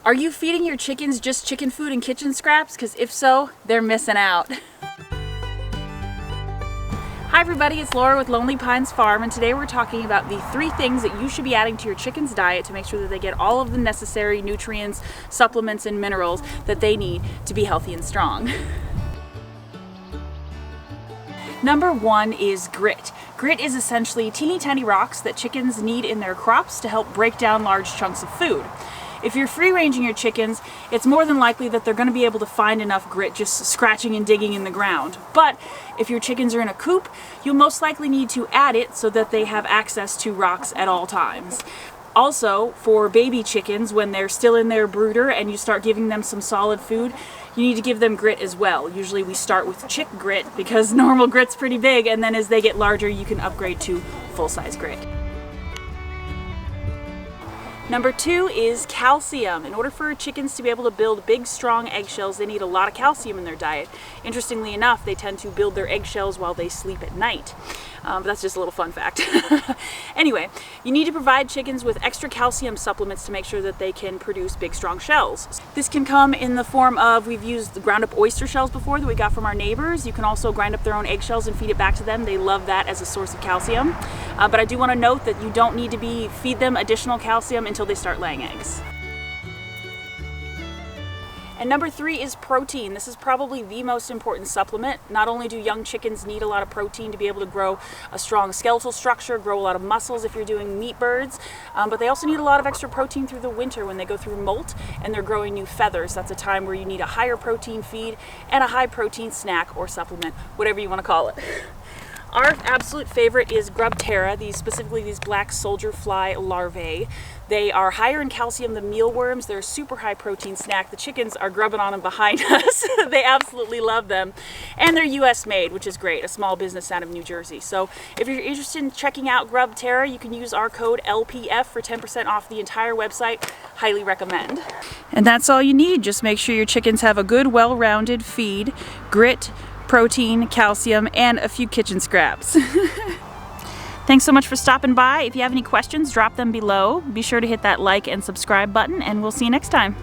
Are you feeding your chickens just chicken food and kitchen scraps? Because if so, they're missing out. Hi everybody, it's Laura with Lonely Pines Farm, and today we're talking about the 3 things that you should be adding to your chicken's diet to make sure that they get all of the necessary nutrients, supplements, and minerals that they need to be healthy and strong. Number 1 is grit. Grit is essentially teeny tiny rocks that chickens need in their crops to help break down large chunks of food. If you're free-ranging your chickens, it's more than likely that they're going to be able to find enough grit just scratching and digging in the ground. But if your chickens are in a coop, you'll most likely need to add it so that they have access to rocks at all times. Also, for baby chickens, when they're still in their brooder and you start giving them some solid food, you need to give them grit as well. Usually we start with chick grit because normal grit's pretty big, and then as they get larger you can upgrade to full-size grit. Number 2 is calcium. In order for chickens to be able to build big, strong eggshells, they need a lot of calcium in their diet. Interestingly enough, they tend to build their eggshells while they sleep at night. But that's just a little fun fact. Anyway, you need to provide chickens with extra calcium supplements to make sure that they can produce big, strong shells. This can come in the form of, we've used the ground up oyster shells before that we got from our neighbors. You can also grind up their own eggshells and feed it back to them. They love that as a source of calcium. But I do want to note that you don't need to feed them additional calcium until they start laying eggs. And number 3 is protein. This is probably the most important supplement. Not only do young chickens need a lot of protein to be able to grow a strong skeletal structure, grow a lot of muscles if you're doing meat birds, but they also need a lot of extra protein through the winter when they go through molt and they're growing new feathers. That's a time where you need a higher protein feed and a high protein snack or supplement, whatever you want to call it. Our absolute favorite is 𝗩𝗶𝘀𝗶𝘁, specifically these black soldier fly larvae. They are higher in calcium than mealworms. They're a super high protein snack. The chickens are grubbing on them behind us. They absolutely love them. And they're US made, which is great, a small business out of New Jersey. So if you're interested in checking out 𝗩𝗶𝘀𝗶𝘁, you can use our code LPF for 10% off the entire website. Highly recommend. And that's all you need. Just make sure your chickens have a good, well-rounded feed, grit, protein, calcium, and a few kitchen scraps. Thanks so much for stopping by. If you have any questions, drop them below. Be sure to hit that like and subscribe button, and we'll see you next time.